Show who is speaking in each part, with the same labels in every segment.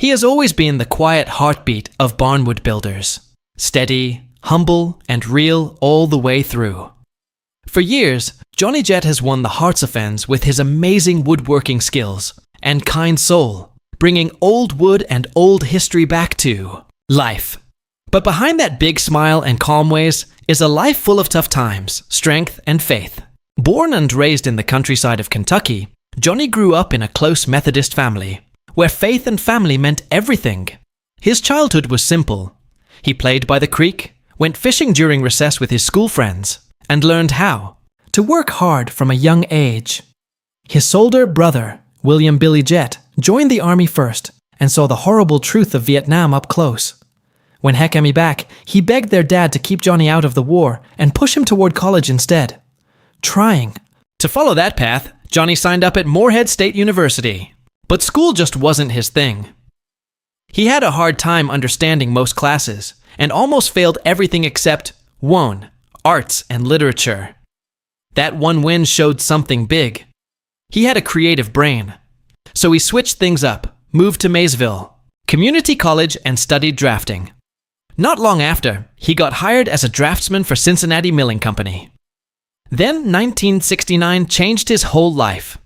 Speaker 1: He has always been the quiet heartbeat of Barnwood Builders. Steady, humble, and real all the way through. For years, Johnny Jett has won the hearts of fans with his amazing woodworking skills and kind soul, bringing old wood and old history back to life. But behind that big smile and calm ways is a life full of tough times, strength, and faith. Born and raised in the countryside of Kentucky, Johnny grew up in a close Methodist family, where faith and family meant everything. His childhood was simple. He played by the creek, went fishing during recess with his school friends, and learned how to work hard from a young age. His older brother, William Billy Jett, joined the army first and saw the horrible truth of Vietnam up close. When heck am he back, he begged their dad to keep Johnny out of the war and push him toward college instead. Trying to follow that path, Johnny signed up at Morehead State University. But school just wasn't his thing. He had a hard time understanding most classes and almost failed everything except one, arts and literature. That one win showed something big. He had a creative brain. So he switched things up, moved to Maysville Community College, and studied drafting. Not long after, he got hired as a draftsman for Cincinnati Milling Company. Then 1969 changed his whole life.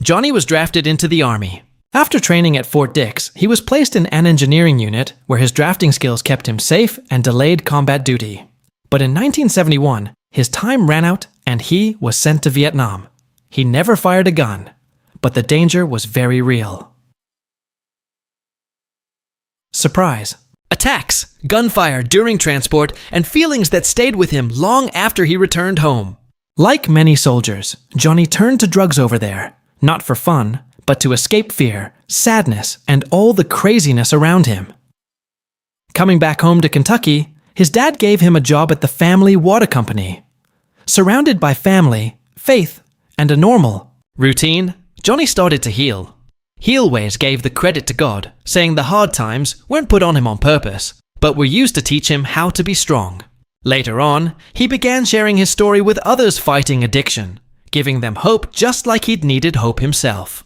Speaker 1: Johnny was drafted into the Army. After training at Fort Dix, he was placed in an engineering unit where his drafting skills kept him safe and delayed combat duty. But in 1971, his time ran out and he was sent to Vietnam. He never fired a gun, but the danger was very real. Surprise. Attacks, gunfire during transport, and feelings that stayed with him long after he returned home. Like many soldiers, Johnny turned to drugs over there, not for fun, but to escape fear, sadness, and all the craziness around him. Coming back home to Kentucky, his dad gave him a job at the family water company. Surrounded by family, faith, and a normal routine, Johnny started to heal. Healways gave the credit to God, saying the hard times weren't put on him on purpose, but were used to teach him how to be strong. Later on, he began sharing his story with others fighting addiction, giving them hope just like he'd needed hope himself.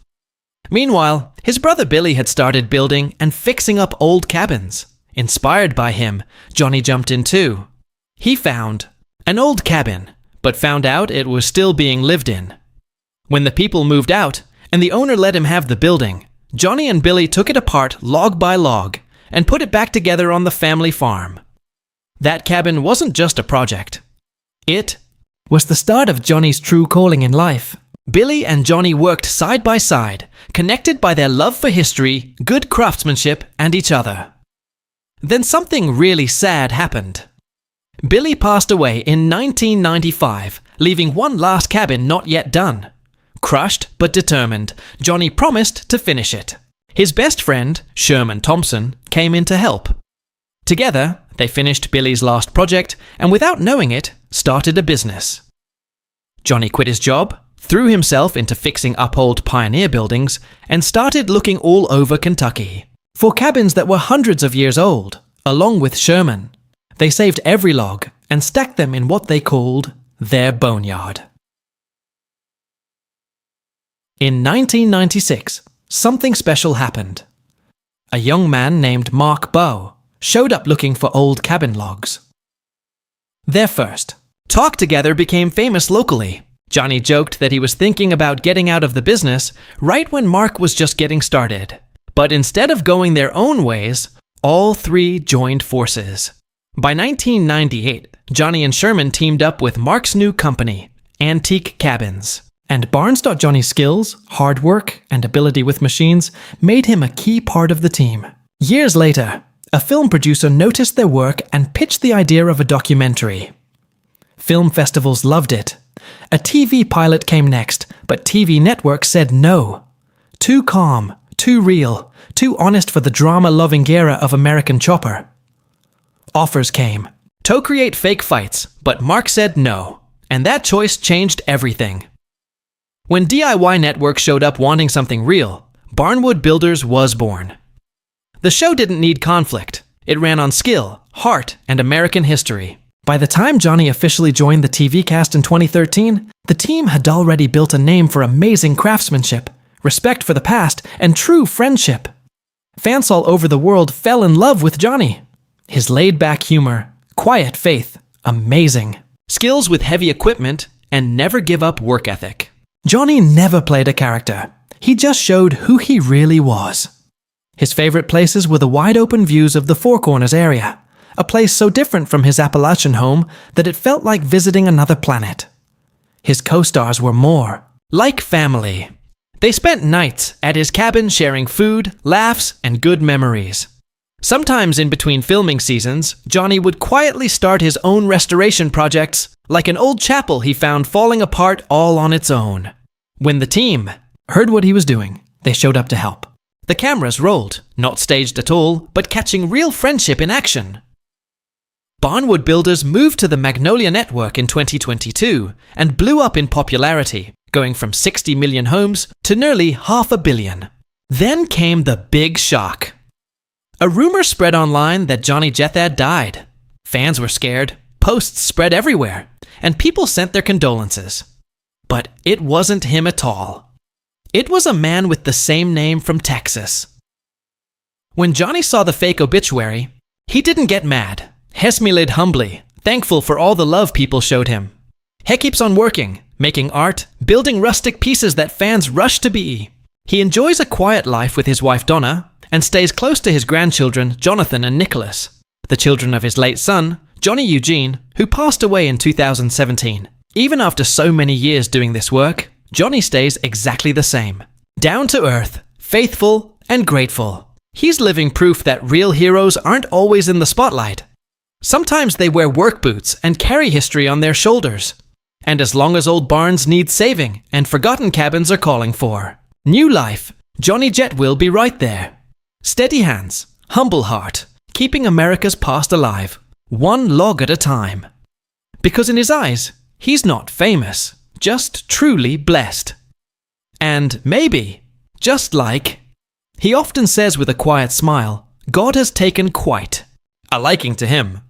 Speaker 1: Meanwhile, his brother Billy had started building and fixing up old cabins. Inspired by him, Johnny jumped in too. He found an old cabin, but found out it was still being lived in. When the people moved out, and the owner let him have the building, Johnny and Billy took it apart log by log and put it back together on the family farm. That cabin wasn't just a project. It was the start of Johnny's true calling in life. Billy and Johnny worked side by side, connected by their love for history, good craftsmanship, and each other. Then something really sad happened. Billy passed away in 1995, leaving one last cabin not yet done. Crushed but determined, Johnny promised to finish it. His best friend, Sherman Thompson, came in to help. Together, they finished Billy's last project and without knowing it, started a business. Johnny quit his job, threw himself into fixing up old pioneer buildings, and started looking all over Kentucky for cabins that were hundreds of years old, along with Sherman. They saved every log and stacked them in what they called their boneyard. In 1996, something special happened. A young man named Mark Bowe showed up looking for old cabin logs. Their first talk together became famous locally. Johnny joked that he was thinking about getting out of the business right when Mark was just getting started. But instead of going their own ways, all three joined forces. By 1998, Johnny and Sherman teamed up with Mark's new company, Antique Cabins. And Barnes thought Johnny's skills, hard work, and ability with machines made him a key part of the team. Years later, a film producer noticed their work and pitched the idea of a documentary. Film festivals loved it. A TV pilot came next, but TV networks said no. Too calm, too real, too honest for the drama-loving era of American Chopper. Offers came. To create fake fights, but Mark said no, and that choice changed everything. When DIY Network showed up wanting something real, Barnwood Builders was born. The show didn't need conflict. It ran on skill, heart, and American history. By the time Johnny officially joined the TV cast in 2013, the team had already built a name for amazing craftsmanship, respect for the past, and true friendship. Fans all over the world fell in love with Johnny. His laid-back humor, quiet faith, amazing. Skills with heavy equipment, and never give up work ethic. Johnny never played a character. He just showed who he really was. His favorite places were the wide-open views of the Four Corners area, a place so different from his Appalachian home that it felt like visiting another planet. His co-stars were more like family. They spent nights at his cabin sharing food, laughs, and good memories. Sometimes in between filming seasons, Johnny would quietly start his own restoration projects, like an old chapel he found falling apart all on its own. When the team heard what he was doing, they showed up to help. The cameras rolled, not staged at all, but catching real friendship in action. Barnwood Builders moved to the Magnolia Network in 2022 and blew up in popularity, going from 60 million homes to nearly 500 million. Then came the big shock. A rumor spread online that Johnny Jett had died. Fans were scared, posts spread everywhere, and people sent their condolences. But it wasn't him at all. It was a man with the same name from Texas. When Johnny saw the fake obituary, he didn't get mad. He smiled humbly, thankful for all the love people showed him. He keeps on working, making art, building rustic pieces that fans rush to be. He enjoys a quiet life with his wife Donna, and stays close to his grandchildren Jonathan and Nicholas, the children of his late son, Johnny Eugene, who passed away in 2017. Even after so many years doing this work, Johnny stays exactly the same. Down to earth, faithful, and grateful. He's living proof that real heroes aren't always in the spotlight. Sometimes they wear work boots and carry history on their shoulders. And as long as old barns need saving and forgotten cabins are calling for new life, Johnny Jett will be right there. Steady hands, humble heart, keeping America's past alive, one log at a time. Because in his eyes, he's not famous, just truly blessed. And maybe, just like, he often says with a quiet smile, God has taken quite a liking to him.